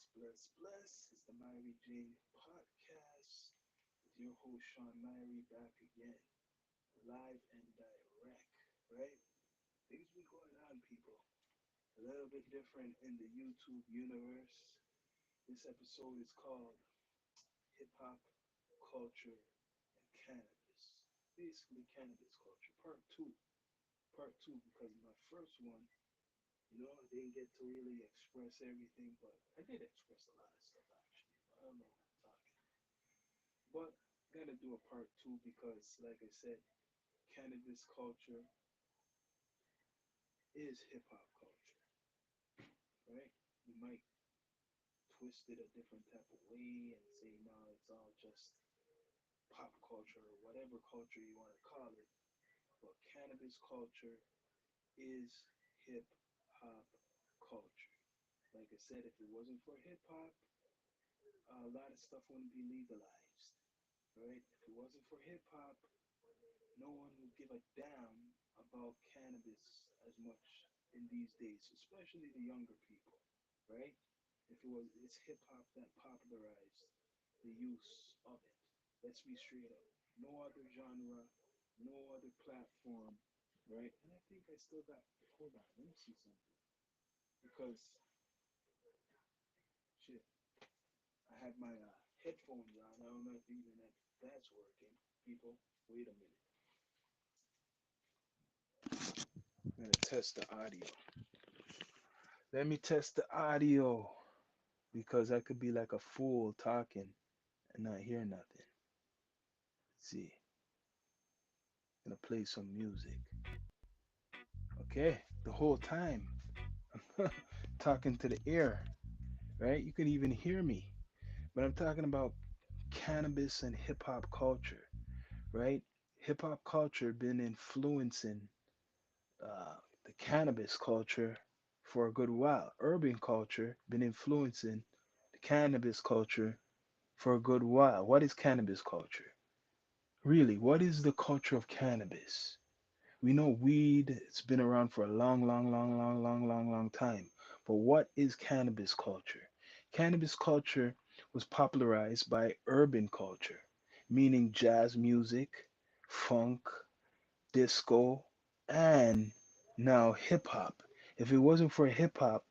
Bless. It's the Myrie J podcast with your host Sean Myrie back again, live and direct, right? Things be going on, people. A little bit different in the YouTube universe. This episode is called Hip Hop, Culture, and Cannabis. Basically, cannabis culture, part two. Part two, because my first one, I didn't get to really express everything, but I did express a lot of stuff actually. I don't know what I'm talking. But gotta do a part two because, like I said, cannabis culture is hip hop culture, right? You might twist it a different type of way and say, no, it's all just pop culture or whatever culture you want to call it. But cannabis culture is hip hop culture. Like I said, if it wasn't for hip hop, a lot of stuff wouldn't be legalized, right? If it wasn't for hip hop, no one would give a damn about cannabis as much in these days, especially the younger people, right? If it was, it's hip hop that popularized the use of it. Let's be straight up. No other genre, no other platform, right? And I think I still got. Hold on, let me see something because shit, I have my headphones on. I don't know if even that's working. People, wait a minute. I'm gonna test the audio. Let me test the audio because I could be like a fool talking and not hear nothing. Let's see. I'm gonna play some music. Okay, the whole time I'm talking to the air, right? You can even hear me. But I'm talking about cannabis and hip hop culture, right? Hip hop culture been influencing uh, the cannabis culture for a good while. Urban culture been influencing the cannabis culture for a good while. What is cannabis culture? Really, what is the culture of cannabis? We know weed, it's been around for a long time. But what is cannabis culture? Cannabis culture was popularized by urban culture, meaning jazz music, funk, disco, and now hip hop. If it wasn't for hip hop,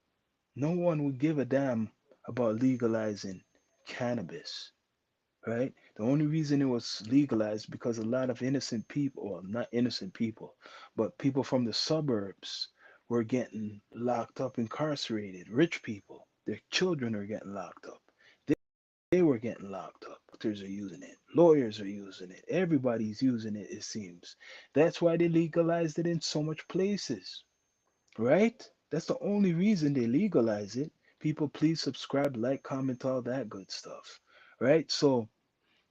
no one would give a damn about legalizing cannabis, right? The only reason it was legalized because a lot of innocent people, well, not innocent people, but people from the suburbs were getting locked up, incarcerated. Rich people, their children are getting locked up. They were getting locked up. Doctors are using it. Lawyers are using it. Everybody's using it, it seems. That's why they legalized it in so much places, right? That's the only reason they legalize it. People, please subscribe, like, comment, all that good stuff, right? So,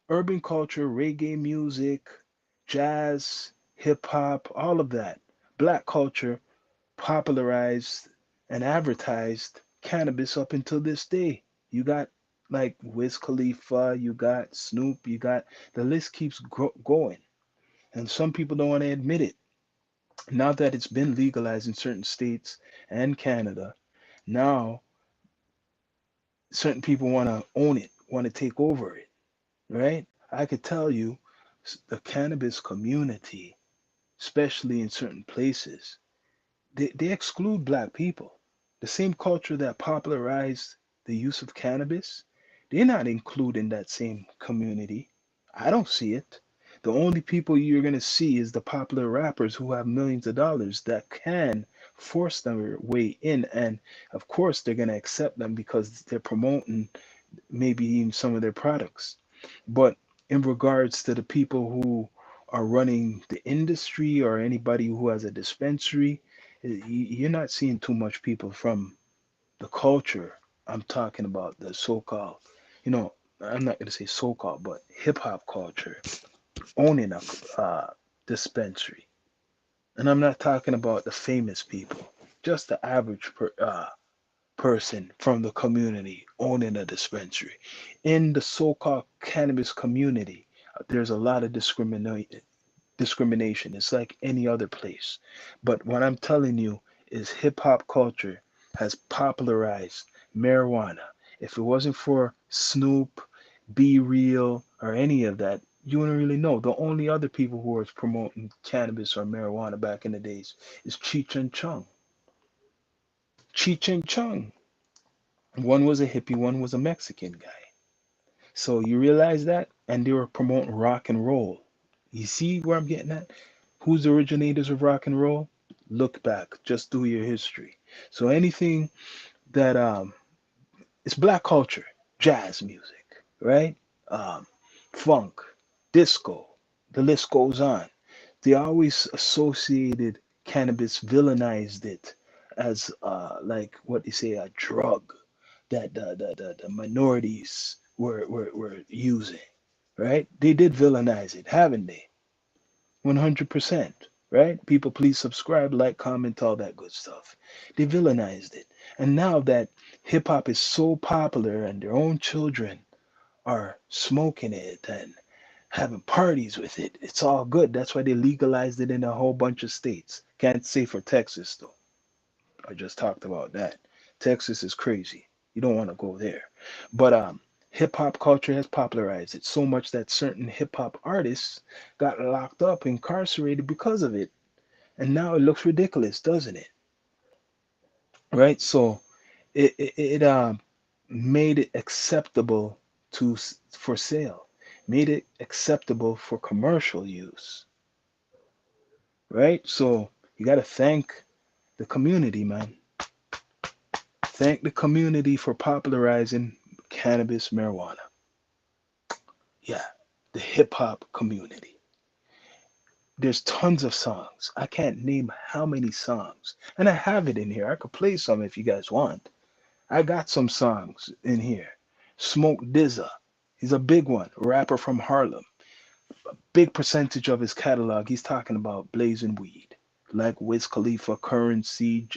urban culture, reggae music, jazz, hip hop, all of that. Black culture popularized and advertised cannabis up until this day. You got like Wiz Khalifa, you got Snoop, you got the list keeps going. And some people don't want to admit it. Now that it's been legalized in certain states and Canada, now certain people want to own it, want to take over it, right? I could tell you the cannabis community, especially in certain places, they exclude black people. The same culture that popularized the use of cannabis, they're not included in that same community. I don't see it. The only people you're going to see is the popular rappers who have millions of dollars that can force their way in. And of course, they're going to accept them because they're promoting maybe even some of their products. But in regards to the people who are running the industry or anybody who has a dispensary, you're not seeing too much people from the culture. I'm talking about the so-called, you know, I'm not going to say so-called, but hip hop culture owning a dispensary. And I'm not talking about the famous people, just the average person from the community owning a dispensary. In the so-called cannabis community, there's a lot of discrimination. It's like any other place. But what I'm telling you is hip hop culture has popularized marijuana. If it wasn't for Snoop, Be Real, or any of that, you wouldn't really know. The only other people who were promoting cannabis or marijuana back in the days is Cheech and Chong. Cheech and Chong. One was a hippie, one was a Mexican guy. So you realize that? And they were promoting rock and roll. You see where I'm getting at? Who's the originators of rock and roll? Look back, just do your history. So anything that it's black culture, jazz music, right? Um, funk, disco, the list goes on. They always associated cannabis, villainized it as like what they say, a drug that the minorities were using, right? They did villainize it, haven't they? 100%, right? People, please subscribe, like, comment, all that good stuff. They villainized it. And now that hip hop is so popular and their own children are smoking it and having parties with it, it's all good. That's why they legalized it in a whole bunch of states. Can't say for Texas, though. I just talked about that. Texas is crazy. You don't want to go there. But hip hop culture has popularized it so much that certain hip hop artists got locked up, incarcerated because of it. And now it looks ridiculous, doesn't it? Right? So it made it acceptable for sale, made it acceptable for commercial use. Right? So you got to thank the community, man. Thank the community for popularizing cannabis, marijuana. Yeah, the hip hop community. There's tons of songs. I can't name how many songs. And I have it in here. I could play some if you guys want. I got some songs in here. Smoke Dizza. He's a big one, rapper from Harlem. Big percentage of his catalog, he's talking about blazing weed. Like Wiz Khalifa, Currency,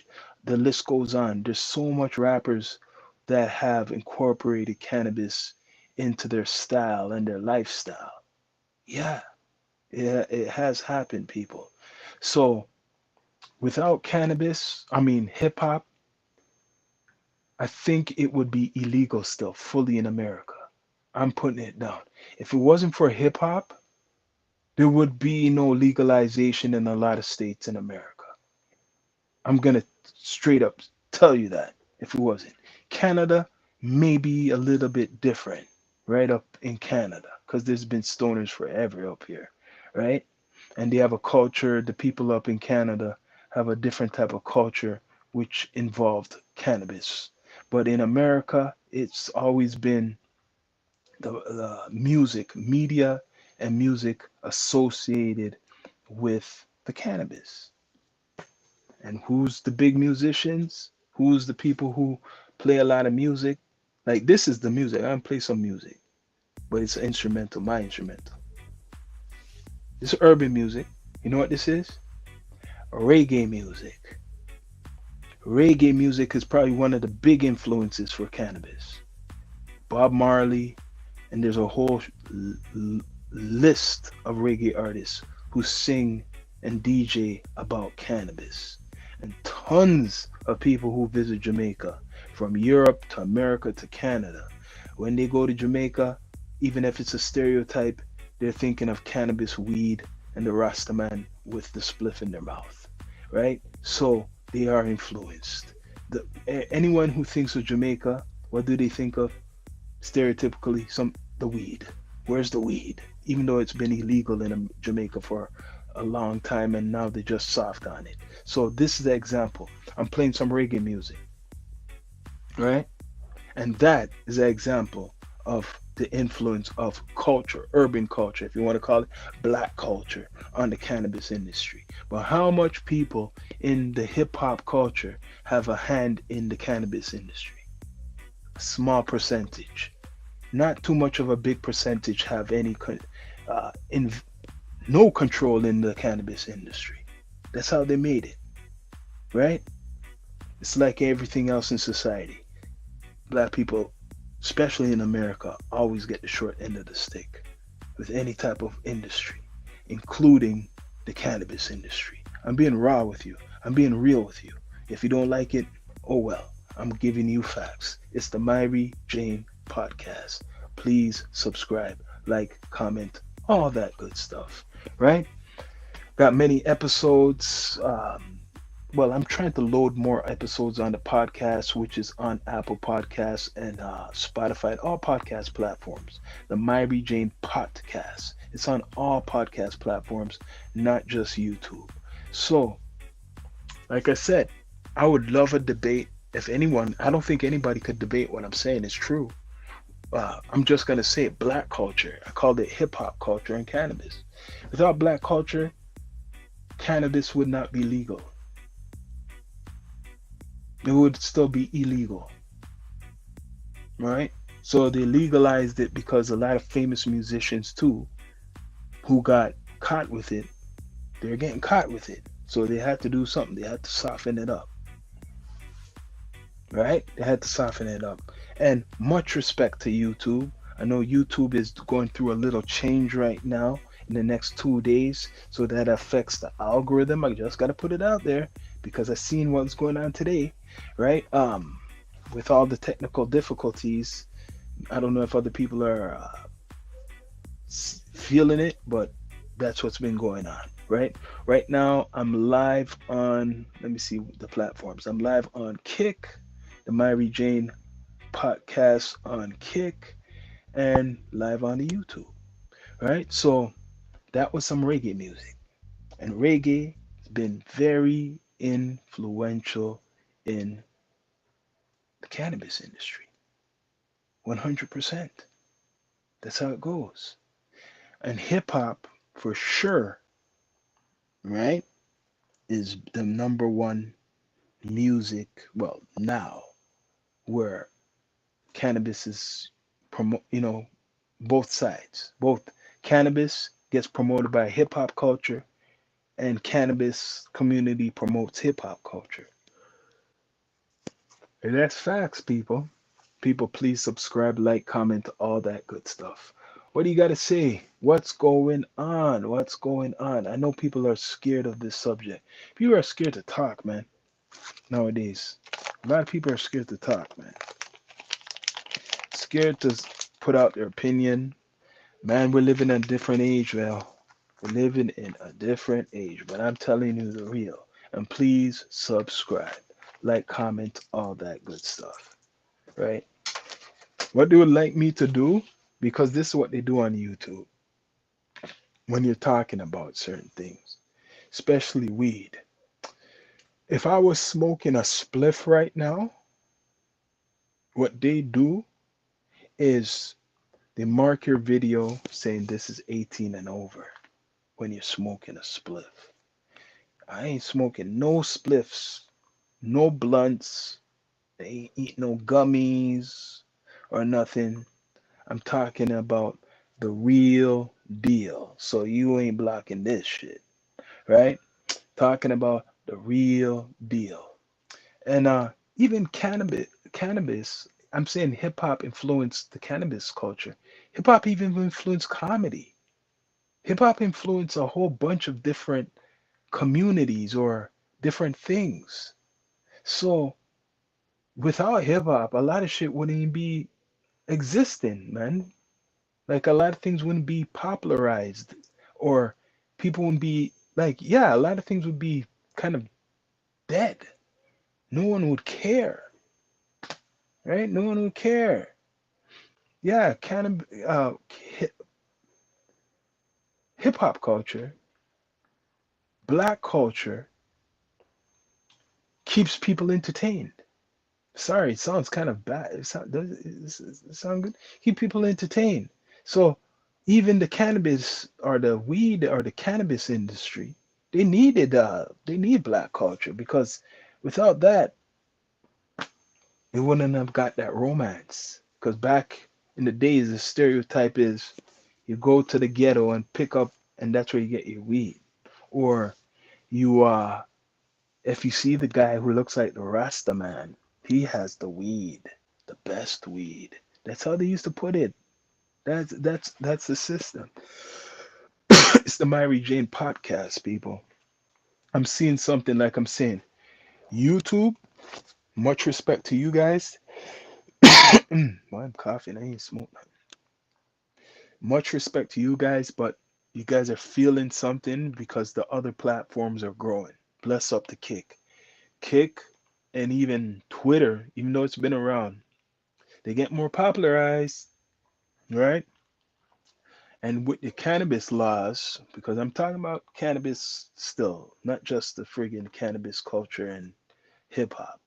the list goes on. There's so much rappers that have incorporated cannabis into their style and their lifestyle. Yeah, it has happened, people. So without cannabis, I mean hip hop, I think it would be illegal still, fully in America. I'm putting it down. If it wasn't for hip hop, there would be no legalization in a lot of states in America. I'm gonna straight up tell you that if it wasn't. Canada may be a little bit different, right up in Canada, because there's been stoners forever up here, right? And they have a culture, the people up in Canada have a different type of culture which involved cannabis. But in America, it's always been the music, media, and music associated with the cannabis. And who's the big musicians? Who's the people who play a lot of music? Like this is the music. I'm play some music, but it's instrumental, my instrumental. It's urban music. You know what this is? Reggae music. Reggae music is probably one of the big influences for cannabis. Bob Marley, and there's a whole list of reggae artists who sing and DJ about cannabis. And tons of people who visit Jamaica, from Europe to America to Canada. When they go to Jamaica, even if it's a stereotype, they're thinking of cannabis, weed, and the Rasta man with the spliff in their mouth, right? So they are influenced. Anyone who thinks of Jamaica, what do they think of? Stereotypically, the weed. Where's the weed? Even though it's been illegal in Jamaica for a long time, and now they're just soft on it. So this is the example. I'm playing some reggae music, right? And that is an example of the influence of culture, urban culture, if you want to call it black culture, on the cannabis industry. But how much people in the hip hop culture have a hand in the cannabis industry? A small percentage. Not too much of a big percentage have any in no control in the cannabis industry. That's how they made it, right? It's like everything else in society. Black people, especially in America, always get the short end of the stick with any type of industry, including the cannabis industry. I'm being raw with you. I'm being real with you. If you don't like it, oh well. I'm giving you facts. It's the Myri Jane podcast. Please subscribe, like, comment, all that good stuff. Right? Got many episodes. Well, I'm trying to load more episodes on the podcast, which is on Apple Podcasts and Spotify, and all podcast platforms. The Myri Jane podcast. It's on all podcast platforms, not just YouTube. So, like I said, I would love a debate. If anyone, I don't think anybody could debate what I'm saying is true. I'm just gonna say it, black culture. I called it hip hop culture and cannabis. Without black culture, cannabis would not be legal. It would still be illegal, right? So they legalized it because a lot of famous musicians too, who got caught with it, they're getting caught with it. So they had to do something. They had to soften it up, right? They had to soften it up. And much respect to YouTube. I know YouTube is going through a little change right now in the next 2 days, so that affects the algorithm. I just got to put it out there because I seen what's going on today, right? With all the technical difficulties, I don't know if other people are feeling it, but that's what's been going on, right? Right now, I'm live on, let me see the platforms. I'm live on Kick, the Myri Jane podcast on Kick, and live on the YouTube, right? So that was some reggae music. And reggae has been very influential in the cannabis industry. 100%. That's how it goes. And hip hop, for sure, right, is the number one music, well, now, where cannabis is both sides. Both cannabis gets promoted by hip hop culture, and cannabis community promotes hip hop culture. And that's facts, people. People, please subscribe, like, comment, all that good stuff. What do you got to say? What's going on? What's going on? I know people are scared of this subject. People are scared to talk, man, nowadays. A lot of people are scared to talk, man. Scared to put out their opinion. Man, we're living in a different age, Val. We're living in a different age, but I'm telling you the real. And please subscribe, like, comment, all that good stuff, right? What they would like me to do, because this is what they do on YouTube when you're talking about certain things, especially weed. If I was smoking a spliff right now, what they do is they mark your video saying this is 18 and over when you're smoking a spliff. I ain't smoking no spliffs, no blunts, I ain't eat no gummies or nothing. I'm talking about the real deal. So you ain't blocking this shit, right? Talking about the real deal. And even cannabis, I'm saying hip hop influenced the cannabis culture. Hip hop even influenced comedy. Hip hop influenced a whole bunch of different communities or different things. So without hip hop, a lot of shit wouldn't even be existing, man. Like a lot of things wouldn't be popularized, or people wouldn't be like, yeah, a lot of things would be kind of dead. No one would care, right? No one would care. Yeah, kind of hip hop culture, black culture keeps people entertained. Sorry, it sounds kind of bad. Does it sound good? Keep people entertained. So even the cannabis or the weed or the cannabis industry, they need black culture because without that, they wouldn't have got that romance. Because back in the days, the stereotype is you go to the ghetto and pick up, and that's where you get your weed. Or you if you see the guy who looks like the Rasta man, he has the weed, the best weed. That's how they used to put it. That's the system. It's the Myri Jane podcast, people. I'm seeing something like I'm saying. YouTube, Much respect to you guys. Why I'm coughing, I ain't smoking. Much respect to you guys, but you guys are feeling something because the other platforms are growing. Bless up to Kick, and even Twitter, even though it's been around, they get more popularized, right? And with the cannabis laws, because I'm talking about cannabis still, not just the friggin' cannabis culture and hip hop.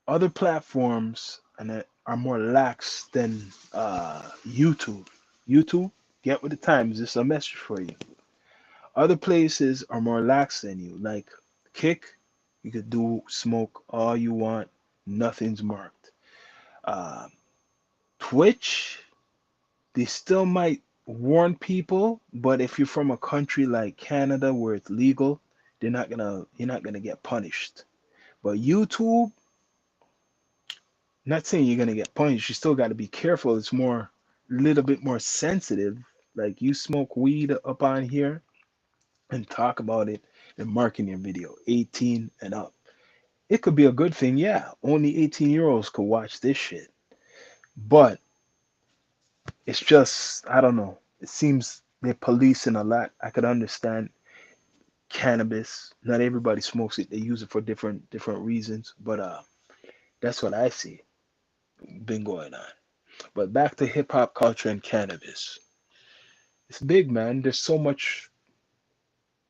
Other platforms and that are more lax than YouTube. YouTube, get with the times. This is a message for you. Other places are more lax than you. Like Kick, you could do smoke all you want, nothing's marked. Uh, Twitch, they still might warn people, but if you're from a country like Canada where it's legal, you're not gonna get punished. But YouTube, not saying you're gonna get punished, you still gotta be careful. It's more a little bit more sensitive. Like you smoke weed up on here and talk about it and marking your video 18 and up. It could be a good thing, yeah. Only 18-year-olds could watch this shit. But it's just, I don't know. It seems they're policing a lot. I could understand cannabis. Not everybody smokes it. They use it for different reasons. But that's what I see been going on. But back to hip hop culture and cannabis. It's big, man. There's so much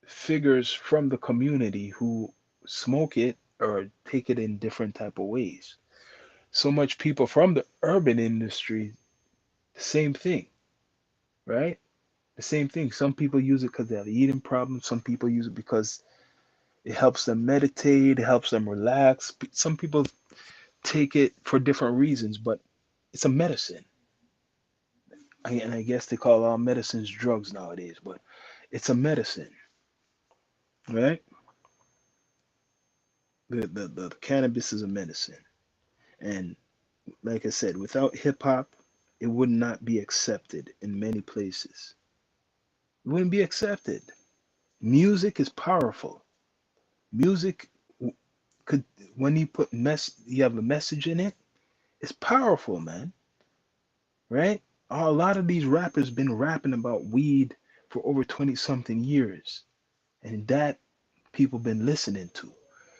figures from the community who smoke it or take it in different type of ways. So much people from the urban industry, same thing, right? The same thing. Some people use it because they have eating problems. Some people use it because it helps them meditate, it helps them relax. Some people take it for different reasons, but it's a medicine. And I guess they call all medicines drugs nowadays, but it's a medicine, right? The cannabis is a medicine. And like I said, without hip hop, it would not be accepted in many places. It wouldn't be accepted. Music is powerful. Music could, when you have a message in it, it's powerful, man. Right? A lot of these rappers been rapping about weed for over 20 something years, and that people been listening to.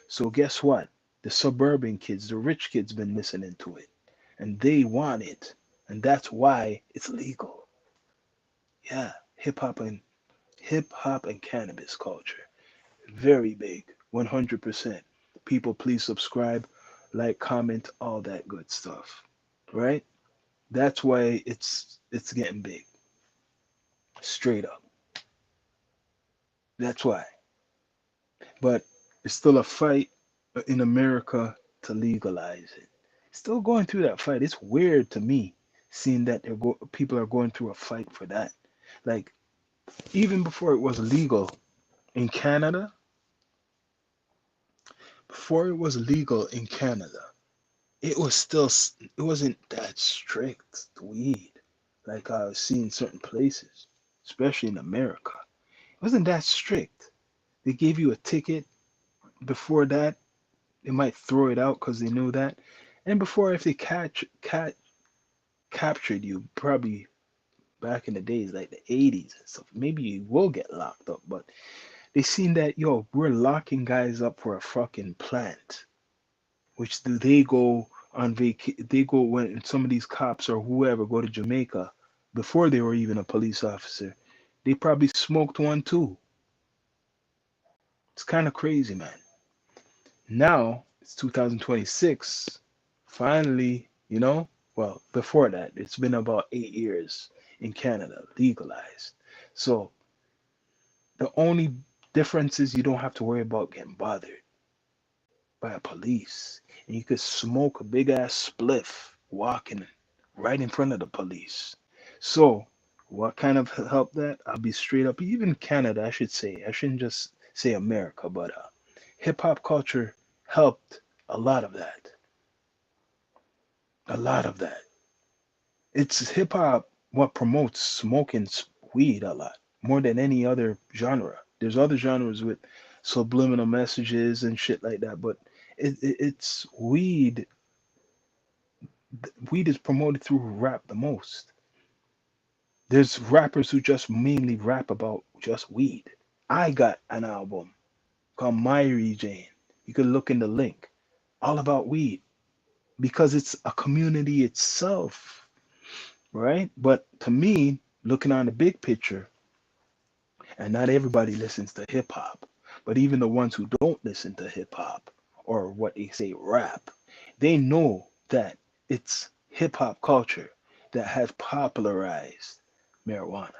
So guess what? The suburban kids, the rich kids been listening to it, and they want it, and that's why it's legal. Yeah, hip hop and cannabis culture. Very big, 100%. People, please subscribe, like, comment, all that good stuff. Right? That's why it's getting big. Straight up. That's why. But it's still a fight in America to legalize it. Still going through that fight. It's weird to me seeing that people are going through a fight for that. Like even before it was legal in Canada, before it was legal in Canada, it was still it wasn't that strict weed like I was seeing certain places, especially in America. It wasn't that strict. They gave you a ticket before that. They might throw it out because they knew that. And before, if they captured you, probably back in the days like the 80s and stuff, maybe you will get locked up. But they seen that, yo, we're locking guys up for a fucking plant. Which do they go on They go when some of these cops or whoever go to Jamaica before they were even a police officer. They probably smoked one too. It's kind of crazy, man. Now it's 2026. Finally, well, before that, it's been about 8 years in Canada legalized. So the only difference is you don't have to worry about getting bothered by a police. And you could smoke a big ass spliff walking right in front of the police. So what kind of help that? I'll be straight up. Even Canada, I should say. I shouldn't just say America, but hip hop culture helped a lot of that. A lot of that. It's hip hop what promotes smoking weed a lot more than any other genre. There's other genres with subliminal messages and shit like that, but It's weed. Weed is promoted through rap the most. There's rappers who just mainly rap about just weed. I got an album called Myri Jane. You could look in the link. All about weed because it's a community itself, right? But to me, looking on the big picture, and not everybody listens to hip hop, but even the ones who don't listen to hip hop or what they say rap, they know that it's hip hop culture that has popularized marijuana.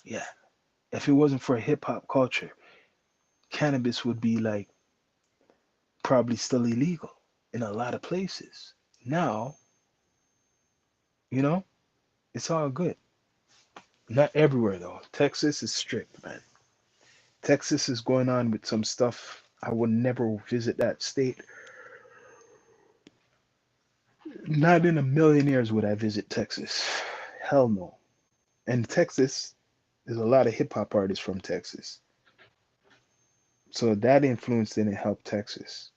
Yeah. If it wasn't for hip hop culture, cannabis would be like probably still illegal in a lot of places. Now, you know, it's all good. Not everywhere though. Texas is strict, man. Texas is going on with some stuff. I would never visit that state. Not in a million years would I visit Texas. Hell no. And Texas, there's a lot of hip hop artists from Texas. So that influence didn't help Texas.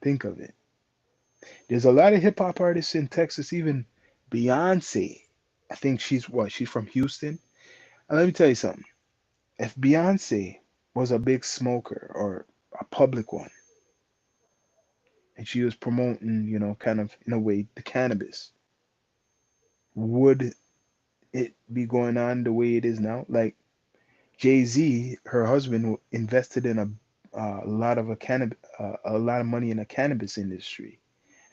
Think of it. There's a lot of hip hop artists in Texas, even Beyonce. I think she's what? She's from Houston. And let me tell you something. If Beyonce was a big smoker or a public one, and she was promoting, kind of in a way, the cannabis, would it be going on the way it is now? Like Jay-Z, her husband, invested in a lot of a lot of money in the cannabis industry,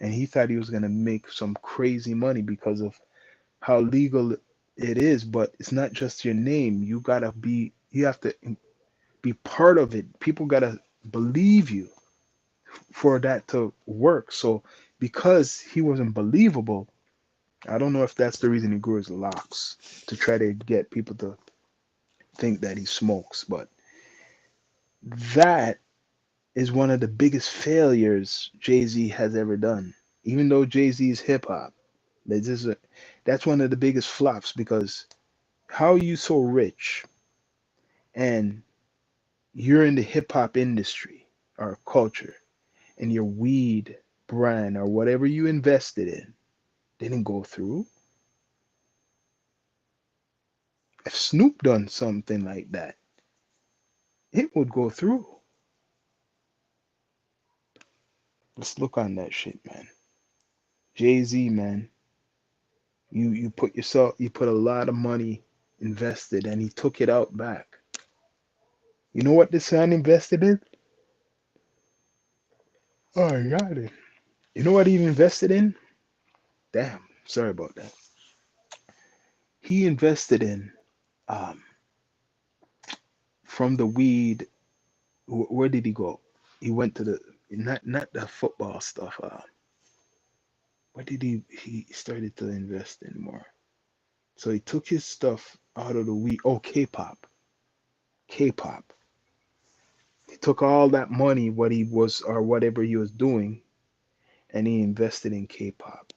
and he thought he was gonna make some crazy money because of how legal it is. But it's not just your name. You have to be part of it. People gotta believe you for that to work. So because he wasn't believable, I don't know if that's the reason he grew his locks to try to get people to think that he smokes. But that is one of the biggest failures Jay-Z has ever done. Even though Jay-Z is hip hop, that's one of the biggest flops because how are you so rich and you're in the hip hop industry or culture and your weed brand or whatever you invested in didn't go through? If Snoop done something like that, it would go through. Let's look on that shit, man. Jay-Z, man, you put a lot of money invested and he took it out back. You know what this man invested in? Oh, I got it. You know what he invested in? Damn, sorry about that. He invested in um from the weed. Where did he go? He went to the not the football stuff. Where did he started to invest in more? So he took his stuff out of the weed. Oh, K-pop, K-pop. He took all that money, what he was or whatever he was doing, and he invested in K-pop.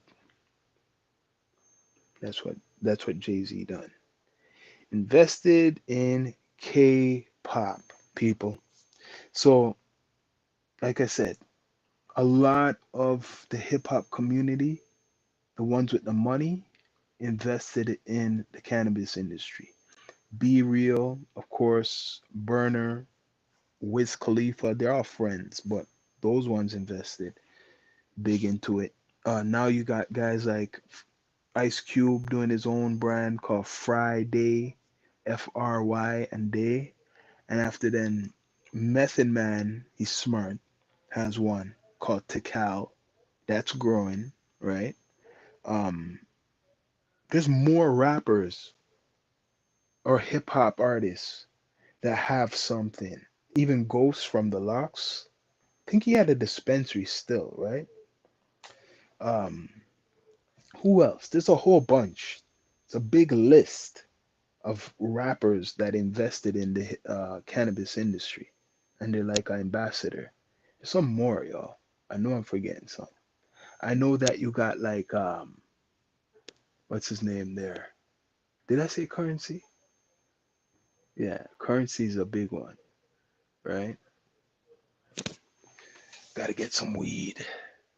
That's what Jay-Z done. Invested in K-pop, people. So, like I said, a lot of the hip hop community, the ones with the money, invested in the cannabis industry. Be Real, of course, Burner, Wiz Khalifa, they're all friends, but those ones invested big into it. Now you got guys like Ice Cube doing his own brand called Friday, Fry and Day. And after then, Method Man, he's smart, has one called Tikal. That's growing, right? Um, there's more rappers or hip hop artists that have something. Even Ghost from the Locks. I think he had a dispensary still, right? Um, who else? There's a whole bunch. It's a big list of rappers that invested in the cannabis industry, and they're like an ambassador. There's some more, y'all. I know I'm forgetting some. I know that you got like what's his name there? Did I say Currency? Yeah, Currency is a big one, right? Gotta get some weed.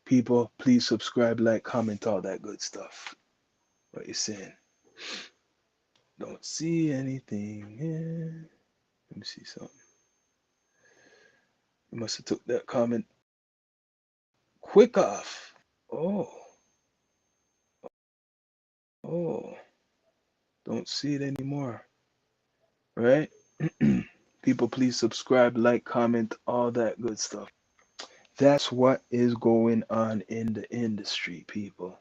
People, please subscribe, like, comment, all that good stuff. What you saying? Don't see anything. Yeah. Let me see something. You must have took that comment quick off. Oh, oh, don't see it anymore. Right? People, please subscribe, like, comment, all that good stuff. That's what is going on in the industry, people.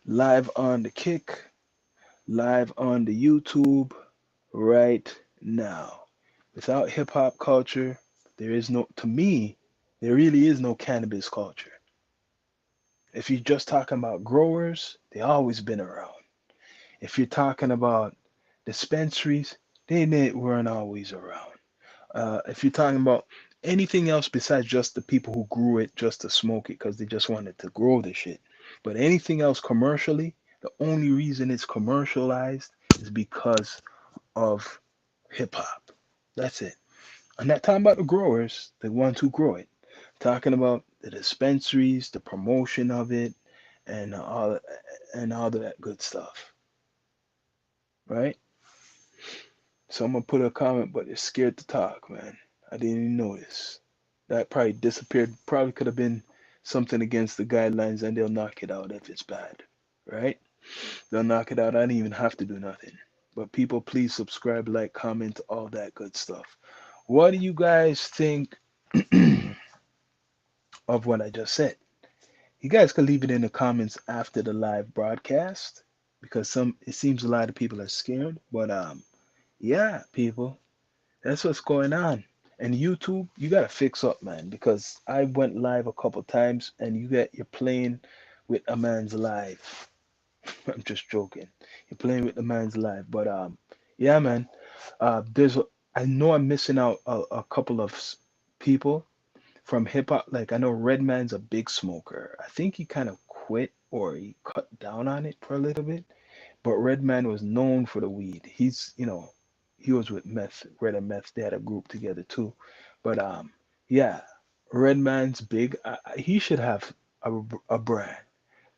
Live on the Kick, live on the YouTube right now. Without hip hop culture, there is no, to me, there really is no cannabis culture. If you're just talking about growers, they always been around. If you're talking about dispensaries, they weren't always around. If you're talking about anything else besides just the people who grew it just to smoke it because they just wanted to grow the shit, but anything else commercially, the only reason it's commercialized is because of hip hop. That's it. I'm not talking about the growers, the ones who grow it. I'm talking about the dispensaries, the promotion of it, and all of that good stuff, right? So I'm gonna put a comment, but it's scared to talk, man. I didn't even notice. That probably disappeared. Probably could have been something against the guidelines, and they'll knock it out if it's bad, right? They'll knock it out. I didn't even have to do nothing. But people, please subscribe, like, comment, all that good stuff. What do you guys think of what I just said? You guys can leave it in the comments after the live broadcast because some it seems a lot of people are scared. But yeah, people, that's what's going on. And YouTube, you gotta fix up, man, because I went live a couple times and you're playing with a man's life. I'm just joking. You're playing with the man's life. But yeah, man. There's I know I'm missing out a couple of people from hip hop. Like I know Redman's a big smoker. I think he kind of quit or he cut down on it for a little bit. But Redman was known for the weed. He was with Meth, Red and Meth. They had a group together too. But yeah, Redman's big. He should have a brand.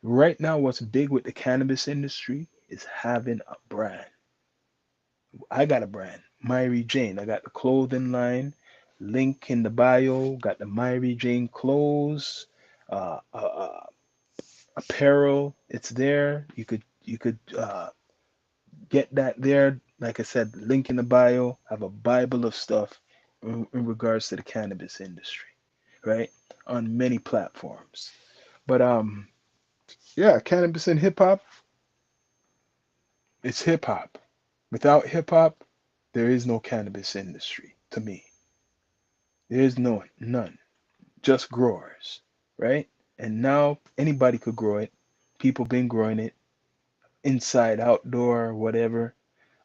Right now, what's big with the cannabis industry is having a brand. I got a brand, Myri Jane. I got the clothing line, link in the bio. Got the Myri Jane clothes, apparel. It's there. You could get that there. Like I said, link in the bio. I have a Bible of stuff in regards to the cannabis industry, right? On many platforms. But yeah, cannabis and hip hop. It's hip hop. Without hip hop, there is no cannabis industry to me. There is none. Just growers, right? And now anybody could grow it. People been growing it inside, outdoor, whatever.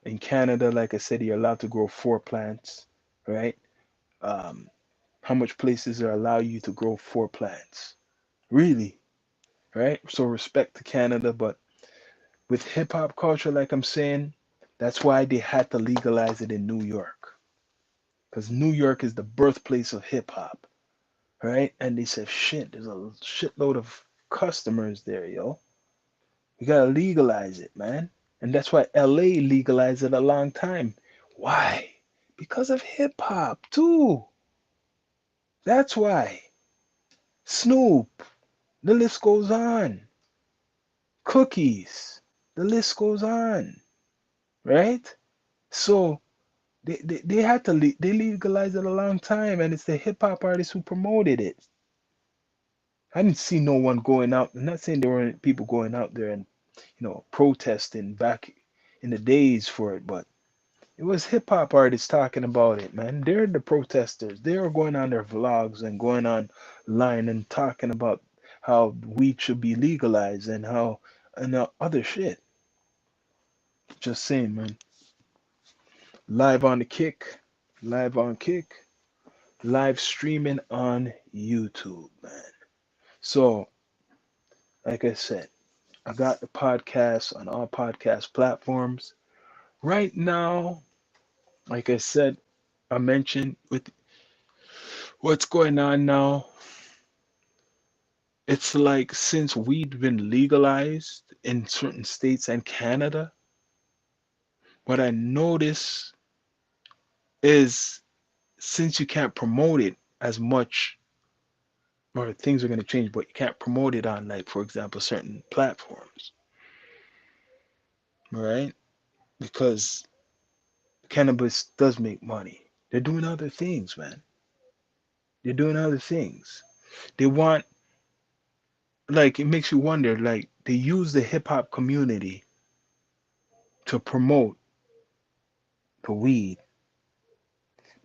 In Canada, like I said, you're allowed to grow 4 plants, right? Um, how much places are allow you to grow 4 plants? Really, right? So respect to Canada, but with hip hop culture, like I'm saying, that's why they had to legalize it in New York. Because New York is the birthplace of hip hop, right? And they said, shit, there's a shitload of customers there, yo. We gotta legalize it, man. And that's why LA legalized it a long time. Why? Because of hip hop, too. That's why. Snoop, the list goes on. Cookies, the list goes on, right? So they had to they legalized it a long time, and it's the hip hop artists who promoted it. I didn't see no one going out. I'm not saying there weren't people going out there and protesting back in the days for it, but it was hip hop artists talking about it, man. They're the protesters. They were going on their vlogs and going online and talking about how weed should be legalized and how and other shit. Just saying, man. Live on the Kick, live on Kick, live streaming on YouTube, man. So, like I said, I got the podcast on all podcast platforms. Right now, like I said, I mentioned with what's going on now. It's like since weed been legalized in certain states and Canada, what I notice is since you can't promote it as much, or things are going to change, but you can't promote it on, like, for example, certain platforms, right? Because cannabis does make money. They're doing other things, man. They're doing other things. They want, like, it makes you wonder, like, they use the hip hop community to promote the weed,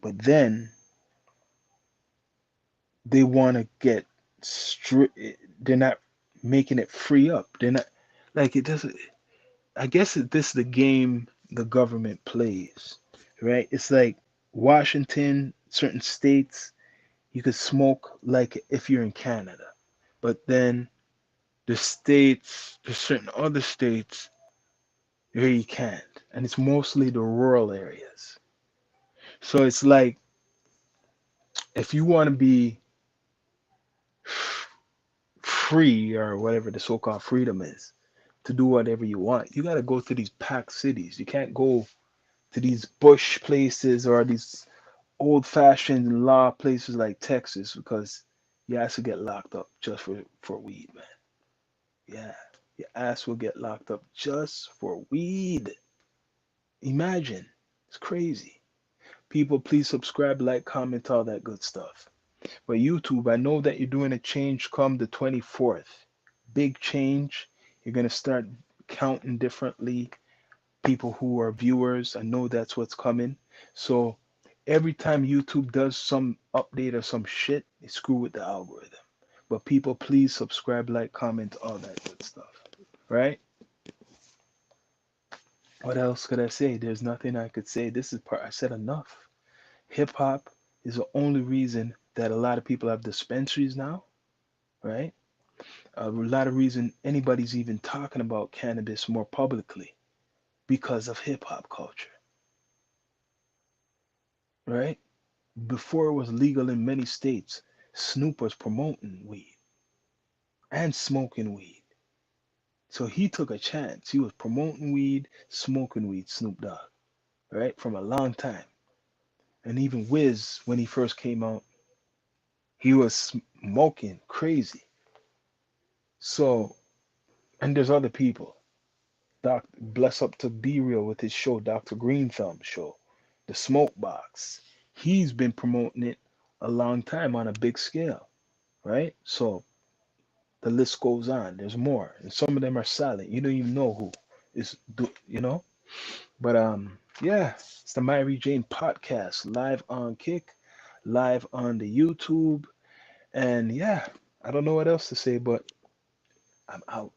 but then they want to get strict. They're not making it free up. They're not, like, it doesn't. I guess this is the game the government plays, right? It's like Washington, certain states, you could smoke like if you're in Canada, but then there's certain other states where you can't, and it's mostly the rural areas. So it's like if you want to be free or whatever the so-called freedom is to do whatever you want, you got to go to these packed cities. You can't go to these bush places or these old-fashioned law places like Texas because your ass will get locked up just for weed, man. Yeah, your ass will get locked up just for weed. Imagine, it's crazy. People, please subscribe, like, comment, all that good stuff. But YouTube, I know that you're doing a change come the 24th. Big change. You're gonna start counting differently people who are viewers. I know that's what's coming. So every time YouTube does some update or some shit, they screw with the algorithm. But people, please subscribe, like, comment, all that good stuff. Right? What else could I say? There's nothing I could say. This is part I said enough. Hip hop is the only reason that a lot of people have dispensaries now, right? A lot of reason anybody's even talking about cannabis more publicly because of hip hop culture, right? Before it was legal in many states, Snoop was promoting weed and smoking weed. So he took a chance. He was promoting weed, smoking weed, Snoop Dogg, right? From a long time. And even Wiz, when he first came out, he was smoking crazy. So, and there's other people. Bless up to Be Real with his show, Dr. Green Thumb show, The Smoke Box. He's been promoting it a long time on a big scale, right? So the list goes on. There's more, and some of them are silent. You don't even know who is, you know. But yeah, it's the Myri Jane podcast, live on Kick, live on the YouTube, and yeah, I don't know what else to say, but I'm out.